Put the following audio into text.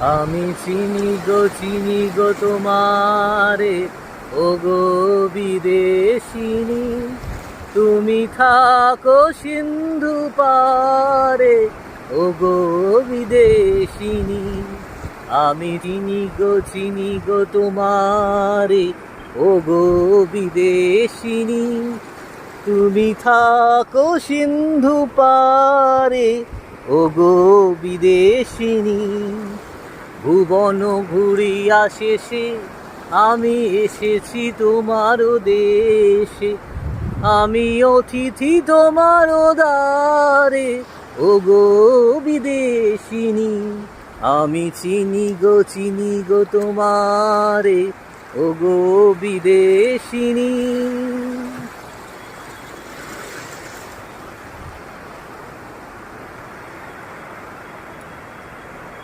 আমি চিনি গো তোমারে, ও গো বিদেশিনী। তুমি থাকো সিন্ধু পারে, ও গো বিদেশিনী। আমি চিনি গো তোমারে, ও গো বিদেশিনী। তুমি থাকো সিন্ধু পারে, ও গো বিদেশিনী। ভুবন ঘুরিয়া শেষে আমি এসেছি তোমার দেশে। আমি অতিথি তোমার দ্বারে, ও গো বিদেশিনী। আমি চিনি গো তোমারে, ও গো বিদেশিনী।